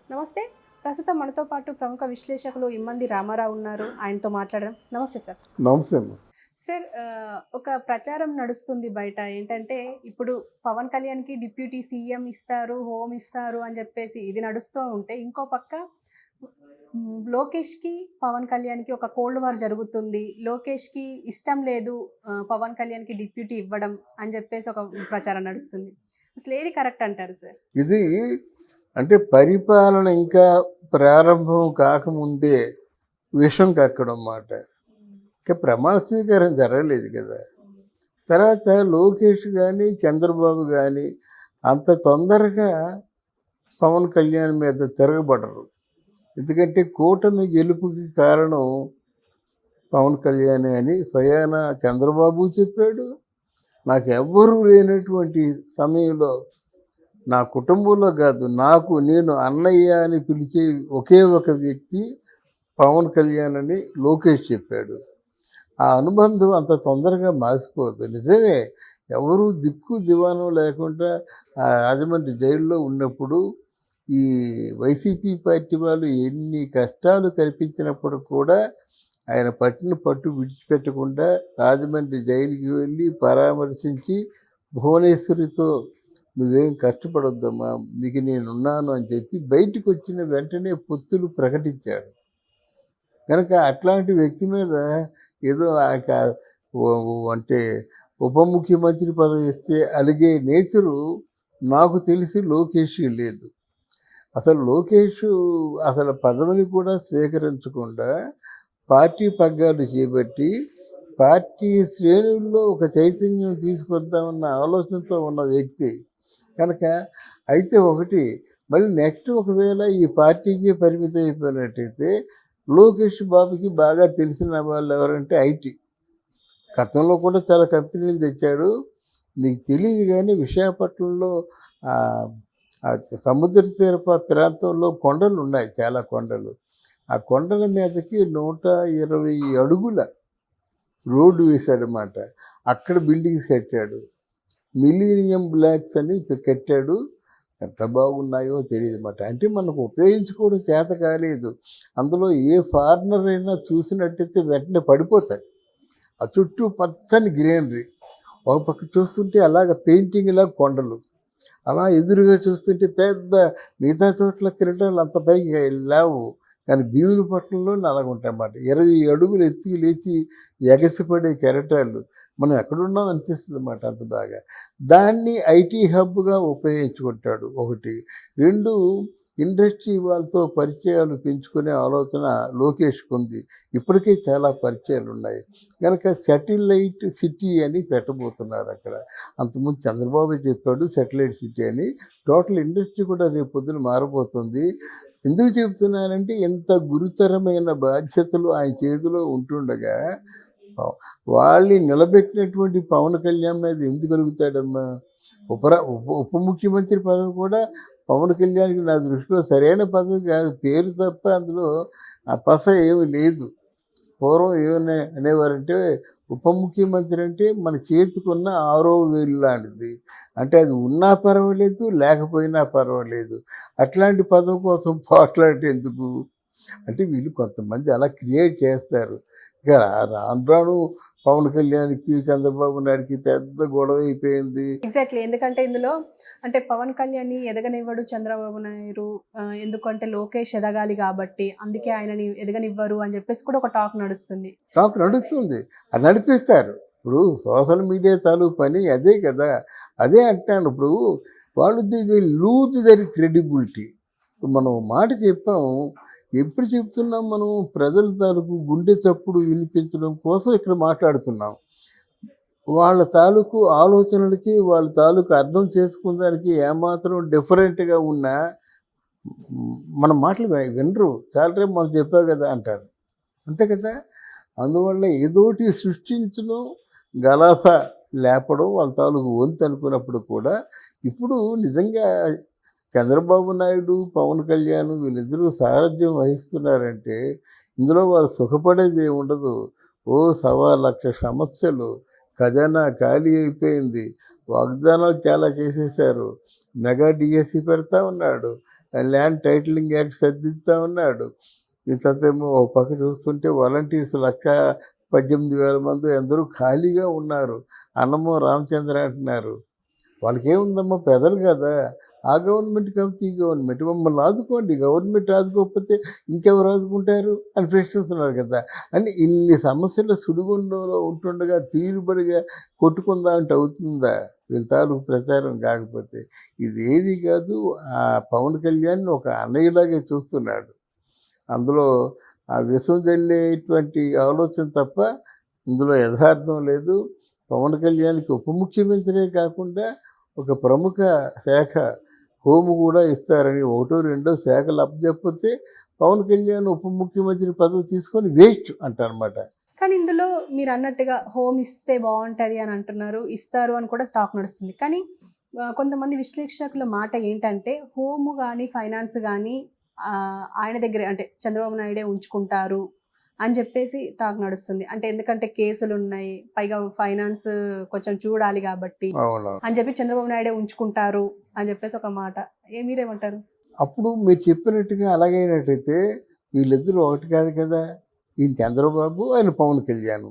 నమస్తే. ప్రస్తుతం మనతో పాటు ప్రముఖ విశ్లేషకులు ఇమ్మంది రామారావు ఉన్నారు. ఆయనతో మాట్లాడదాం. నమస్తే సార్. నమస్తే అమ్మ. సార్ ఒక ప్రచారం నడుస్తుంది బయట. ఏంటంటే ఇప్పుడు పవన్ కళ్యాణ్‌కి డిప్యూటీ సీఎం ఇస్తారు, హోమ్ ఇస్తారు అని చెప్పేసి ఇది నడుస్తూ ఉంటే, ఇంకో పక్క లోకేష్‌కి, పవన్ కళ్యాణ్‌కి ఒక కోల్డ్ వార్ జరుగుతుంది. లోకేష్‌కి ఇష్టం లేదు పవన్ కళ్యాణ్‌కి డిప్యూటీ ఇవ్వడం అని చెప్పేసి ఒక ప్రచారం నడుస్తుంది. అసలు ఏది కరెక్ట్ అంటారు సార్? ఇది అంటే పరిపాలన ఇంకా ప్రారంభం కాకముందే విషం కక్కడం మాట. ఇంకా ప్రమాణ స్వీకారం జరగలేదు కదా. తర్వాత లోకేష్ కానీ చంద్రబాబు కానీ అంత తొందరగా పవన్ కళ్యాణ్ మీద తిరగబడరు. ఎందుకంటే కూటమి గెలుపుకి కారణం పవన్ కళ్యాణ్ అని స్వయాన చంద్రబాబు చెప్పాడు. నాకు ఎవ్వరూ లేనటువంటి సమయంలో నా కుటుంబంలో కాదు, నేను అన్నయ్య అని పిలిచే ఒకే ఒక వ్యక్తి పవన్ కళ్యాణ్ అని లోకేష్ చెప్పాడు. ఆ అనుబంధం అంత తొందరగా మాసిపోదు. నిజమే, ఎవరు దిక్కు దివానం లేకుండా రాజమండ్రి జైల్లో ఉన్నప్పుడు ఈ వైసీపీ పార్టీ వాళ్ళు ఎన్ని కష్టాలు కల్పించినప్పుడు కూడా ఆయన పట్టిన పట్టు విడిచిపెట్టకుండా రాజమండ్రి జైలుకి వెళ్ళి పరామర్శించి భువనేశ్వరితో నువ్వేం కష్టపడొద్దమ్మా, మీకు నేనున్నాను అని చెప్పి బయటికి వచ్చిన వెంటనే పొత్తులు ప్రకటించాడు. కనుక అట్లాంటి వ్యక్తి మీద ఏదో అంటే ఉప ముఖ్యమంత్రి పదవి ఇస్తే అలిగే నేచరు నాకు తెలిసి లోకేష్ లేదు. అసలు లోకేష్ అసలు పదవిని కూడా స్వీకరించకుండా పార్టీ పగ్గాలు చేపట్టి పార్టీ శ్రేణుల్లో ఒక చైతన్యం తీసుకొద్దామన్న ఆలోచనతో ఉన్న వ్యక్తి కనుక. అయితే ఒకటి మళ్ళీ నెక్స్ట్ ఒకవేళ ఈ పార్టీకి పరిమితం అయిపోయినట్టయితే లోకేష్ బాబుకి బాగా తెలిసిన వాళ్ళు ఎవరంటే ఐటీ. గతంలో కూడా చాలా కంపెనీలు తెచ్చాడు. మీకు తెలియదు కానీ విశాఖపట్నంలో సముద్ర తీర ప్రాంతంలో కొండలు ఉన్నాయి, చాలా కొండలు. ఆ కొండల మీదకి 120 అడుగుల రోడ్డు వేశాడనమాట. అక్కడ బిల్డింగ్స్ కట్టాడు. మిలీనియం బ్లాక్స్ అని కట్టాడు. ఎంత బాగున్నాయో తెలియదు అన్నమాట. అంటే మనకు ఉపయోగించుకోవడం చేత కాలేదు. అందులో ఏ ఫారినర్ అయినా చూసినట్టయితే వెంటనే పడిపోతాడు. ఆ చుట్టూ పచ్చని గ్రీనరీ, ఒక పక్క చూస్తుంటే అలాగ పెయింటింగ్లా కొండలు, అలా ఎదురుగా చూస్తుంటే పెద్ద మిగతా చోట్ల కిరీటాలు అంత పైకి లేవు, కానీ భీమునిపట్నంలో అలాగ ఉంటాయన్నమాట. 20 అడుగులు ఎత్తి లేచి ఎగసిపడే కెరటాలు. మనం ఎక్కడున్నాం అనిపిస్తుంది అన్నమాట, అంత బాగా. దాన్ని ఐటీ హబ్గా ఉపయోగించుకుంటాడు ఒకటి. 2, ఇండస్ట్రీ వాళ్ళతో పరిచయాలు పెంచుకునే ఆలోచన లోకేష్కి ఉంది. ఇప్పటికే చాలా పరిచయాలు ఉన్నాయి కనుక శాటిలైట్ సిటీ అని పెట్టబోతున్నారు అక్కడ. అంతకుముందు చంద్రబాబు చెప్పాడు శాటిలైట్ సిటీ అని. టోటల్ ఇండస్ట్రీ కూడా రేపు పొద్దున మారబోతుంది. ఎందుకు చెబుతున్నానంటే ఎంత గురుతరమైన బాధ్యతలు ఆయన చేతిలో ఉంటుండగా వాళ్ళని నిలబెట్టినటువంటి పవన్ కళ్యాణ్ మీద ఎందుకు కలుగుతాడమ్మా? ఉప ముఖ్యమంత్రి పదవి కూడా పవన్ కళ్యాణ్కి నా దృష్టిలో సరైన పదవి కాదు, పేరు తప్ప అందులో ఆ పస ఏమి లేదు. పూర్వం ఏమని అనేవారంటే ఉప ముఖ్యమంత్రి అంటే మన చేతికున్న 6వ వేలు లాంటిది. అంటే అది ఉన్నా పర్వాలేదు, లేకపోయినా పర్వాలేదు. అట్లాంటి పదవి కోసం పోట్లాడేందుకు? అంటే వీళ్ళు కొంతమంది అలా క్రియేట్ చేస్తారు. ఇక రాను రాను పవన్ కళ్యాణ్కి చంద్రబాబు నాయుడికి పెద్ద గొడవ అయిపోయింది. ఎగ్జాక్ట్లీ. ఎందుకంటే ఇందులో అంటే పవన్ కళ్యాణ్ని ఎదగనివ్వడు చంద్రబాబు నాయుడు. ఎందుకంటే లోకేష్ ఎదగాలి కాబట్టి అందుకే ఆయనని ఎదగనివ్వరు అని చెప్పేసి కూడా ఒక టాక్ నడుస్తుంది. అది నడిపిస్తారు. ఇప్పుడు సోషల్ మీడియా తాలూకు పని అదే కదా. అదే అంటాను. ఇప్పుడు వాళ్ళు the will lose there credibility. మనం మాట చెప్పాము, ఎప్పుడు చెప్తున్నాం మనం? ప్రజల తాలూకు గుండె చప్పుడు వినిపించడం కోసం ఇక్కడ మాట్లాడుతున్నాం. వాళ్ళ తాలూకు ఆలోచనలకి వాళ్ళ తాలూకు అర్థం చేసుకునేదానికి ఏమాత్రం డిఫరెంట్గా ఉన్నా మన మాటలు వినరు. చాలా రేపు మనం చెప్పావు కదా అంటారు, అంతే కదా. అందువల్ల ఏదోటి సృష్టించడం, గలాఫా లేపడం వాళ్ళ తాలూకు వంతు అనుకున్నప్పుడు కూడా ఇప్పుడు నిజంగా చంద్రబాబు నాయుడు, పవన్ కళ్యాణ్ వీళ్ళిద్దరూ సారథ్యం వహిస్తున్నారంటే ఇందులో వాళ్ళు సుఖపడేది ఏమి ఉండదు. 1,1,00,000 సమస్యలు, ఖజానా ఖాళీ అయిపోయింది. వాగ్దానాలు చాలా చేసేశారు. మెగా డిఎస్సి పెడతా ఉన్నాడు. ల్యాండ్ టైటిలింగ్ యాక్ట్ సర్దిస్తా ఉన్నాడు. ఇంతేమో ఒక పక్క చూస్తుంటే వాలంటీర్స్ 1,18,000 మంది అందరూ ఖాళీగా ఉన్నారు. అన్నమో రామచంద్ర అంటున్నారు. వాళ్ళకేముందమ్మా, పెదలు కదా. ఆ గవర్నమెంట్ కాబట్టి ఈ గవర్నమెంట్ మమ్మల్ని ఆదుకోండి, గవర్నమెంట్ ఆదుకోకపోతే ఇంకెవరు ఆదుకుంటారు అని ప్రశ్నిస్తున్నారు కదా. అని ఇన్ని సమస్యల సుడిగుండంలో ఉంటుండగా తీరుబడిగా కొట్టుకుందామంటే అవుతుందా వీళ్ళ తాలూకు ప్రచారం కాకపోతే? ఇది ఏది కాదు. ఆ పవన్ కళ్యాణ్ ఒక అన్నయ్యలాగే చూస్తున్నాడు. అందులో ఆ విషం జల్లేటువంటి ఆలోచన తప్ప ఇందులో యథార్థం లేదు. పవన్ కళ్యాణ్కి ఉప ముఖ్యమంత్రే కాకుండా ఒక ప్రముఖ శాఖ హోము కూడా ఇస్తారని 1-2 శాఖలు అప్పచెప్పితే పవన్ కళ్యాణ్ ఉప ముఖ్యమంత్రి పదవి తీసుకొని వేస్ట్ అంటారనమాట. కానీ ఇందులో మీరు అన్నట్టుగా హోమ్ ఇస్తే బాగుంటుంది అని అంటున్నారు, ఇస్తారు అని కూడా టాక్ నడుస్తుంది. కానీ కొంతమంది విశ్లేషకుల మాట ఏంటంటే హోము కానీ ఫైనాన్స్ కానీ ఆయన దగ్గరే, అంటే చంద్రబాబు నాయుడే ఉంచుకుంటారు అని చెప్పేసి టాక్ నడుస్తుంది. అంటే ఎందుకంటే కేసులు ఉన్నాయి, పైగా ఫైనాన్స్ కొంచెం చూడాలి కాబట్టి అని చెప్పి చంద్రబాబు నాయుడే ఉంచుకుంటారు అని చెప్పేసి ఒక మాట. మీరేమంటారు? అప్పుడు మీరు చెప్పినట్టుగా అలాగైనట్టయితే వీళ్ళిద్దరూ ఒకటి కాదు కదా. ఈయన చంద్రబాబు, ఆయన పవన్ కళ్యాణ్,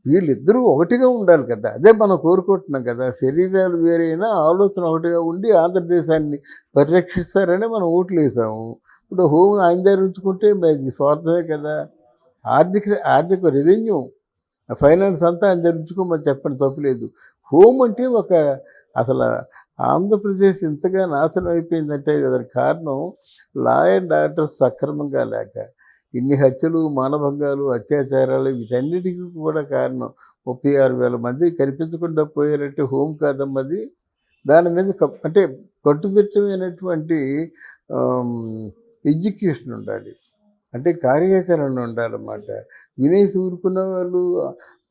వీళ్ళిద్దరూ ఒకటిగా ఉండాలి కదా. అదే మనం కోరుకుంటున్నాం కదా. శరీరాలు వేరైనా ఆలోచన ఒకటిగా ఉండి ఆంధ్రదేశాన్ని పరిరక్షిస్తారని మనం ఓట్లు వేసాము. ఇప్పుడు హోమ్ ఆయన దగ్గర ఉంచుకుంటే అది స్వార్థమే కదా. ఆర్థిక రెవెన్యూ ఫైనాన్స్ అంతా ఆయన దగ్గర ఉంచుకోమని చెప్పండి, తప్పులేదు. హోమ్ అంటే అసలు ఆంధ్రప్రదేశ్ ఇంతగా నాశనం అయిపోయిందంటే దానికి కారణం లా అండ్ ఆర్డర్ సక్రమంగా లేక, ఇన్ని హత్యలు, మానభంగాలు, అత్యాచారాలు, వీటన్నిటికీ కూడా కారణం 36,000 మంది కనిపించకుండా పోయారంటే హోమ్ కాదమ్మది. దాని మీద అంటే కట్టుదిట్టమైనటువంటి ఎడ్యుకేషన్ ఉండాలి, అంటే కార్యాచరణ ఉండాలన్నమాట. వినేసి ఊరుకున్న వాళ్ళు,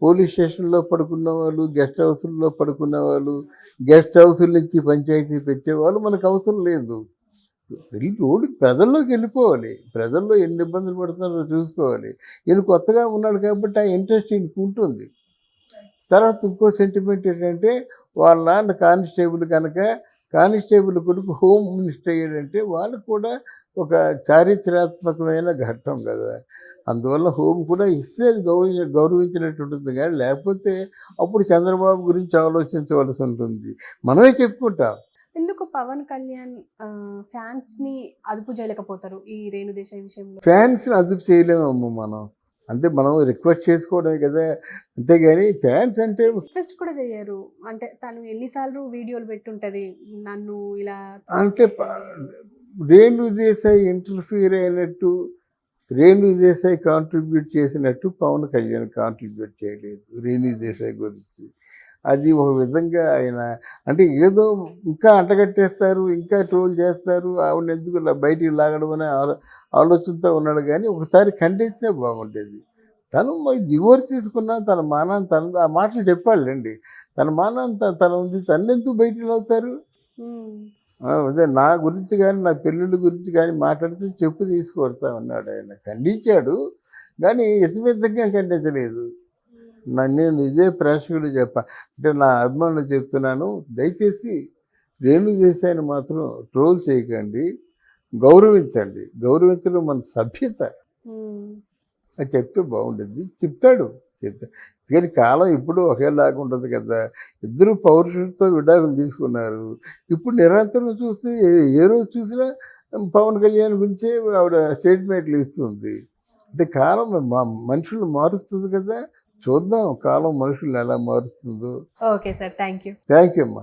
పోలీస్ స్టేషన్లో పడుకున్న వాళ్ళు, గెస్ట్ హౌస్ల్లో పడుకున్న వాళ్ళు, గెస్ట్ హౌసుల నుంచి పంచాయతీ పెట్టేవాళ్ళు మనకు అవసరం లేదు. రోడ్డు ప్రజల్లోకి వెళ్ళిపోవాలి, ప్రజల్లో ఎన్ని ఇబ్బందులు పడుతున్నారో చూసుకోవాలి. ఈయన కొత్తగా ఉన్నాడు కాబట్టి ఆ ఇంట్రెస్ట్ ఈయనకు ఉంటుంది. తర్వాత ఇంకో సెంటిమెంట్ ఏంటంటే వాళ్ళ నాన్న కానిస్టేబుల్ కనుక కానిస్టేబుల్ కొడుకు హోమ్ మినిస్టర్ అయ్యాడంటే వాళ్ళకు కూడా ఒక చారిత్రాత్మకమైన ఘట్టం కదా. అందువల్ల హోమ్ కూడా ఇస్తే అది గౌరవించినట్టు ఉంటుంది. కానీ లేకపోతే అప్పుడు చంద్రబాబు గురించి ఆలోచించవలసి ఉంటుంది. మనమే చెప్పుకుంటాం. ఎందుకు పవన్ కళ్యాణ్ ఫ్యాన్స్ని అదుపు చేయలేకపోతారు ఈ రేణుదేశాయ్ విషయంలో? ఫ్యాన్స్ని అదుపు చేయలేమమ్మ మనం. అంటే మనం రిక్వెస్ట్ చేసుకోవడమే కదా. అంతేగాని ఫ్యాన్స్ అంటే రిక్వెస్ట్ కూడా చేయరు. అంటే తను ఎన్నిసార్లు వీడియోలు పెట్టుంటది, నన్ను ఇలా అంటే రేణుదేశాయ్ ఇంటర్ఫియర్ అయినట్టు, రేణుదేశాయ్ కాంట్రిబ్యూట్ చేసినట్టు పవన్ కళ్యాణ్ కాంట్రిబ్యూట్ చేయలేదు రేణుదేశాయ్ గురించి. అది ఒక విధంగా ఆయన అంటే ఏదో ఇంకా అంటగట్టేస్తారు, ఇంకా ట్రోల్ చేస్తారు, ఆవిడ ఎందుకు బయటికి లాగడం అనే ఆలోచనతో ఉన్నాడు. కానీ ఒకసారి ఖండిస్తే బాగుండేది. తను డివోర్స్ తీసుకున్నా తన మానాన్ని తను ఆ మాటలు చెప్పాలండి. తన మానాన్ని తను ఉంది, తనెందుకు బయటికి అవుతారు? అదే నా గురించి కానీ నా పిల్లల గురించి కానీ మాట్లాడితే చెప్పు తీసుకొడతా ఉన్నాడు. ఆయన ఖండించాడు కానీ ఇసమిద్దంగా ఖండించలేదు. నేను ఇదే ప్రేక్షకుడు అంటే నా అభిమానులు చెప్తున్నాను, దయచేసి రేణుదేశాయ్ని మాత్రం ట్రోల్ చేయకండి, గౌరవించండి. గౌరవించడం మన సభ్యత. అది చెప్తే బాగుంటుంది. చెప్తాడు. కానీ కాలం ఇప్పుడు ఒకేలాగా ఉంటుంది కదా. ఇద్దరు పౌరుషంతో విడాకులు తీసుకున్నారు. ఇప్పుడు నిరంతరం చూస్తే ఏ రోజు చూసినా పవన్ కళ్యాణ్ గురించే ఆవిడ స్టేట్మెంట్లు ఇస్తుంది. అంటే కాలం మనుషులు మారుస్తుంది కదా. చూద్దాం కాలం మనుషులు ఎలా మారుస్తుందో. ఓకే సార్, థ్యాంక్ యూ అమ్మా.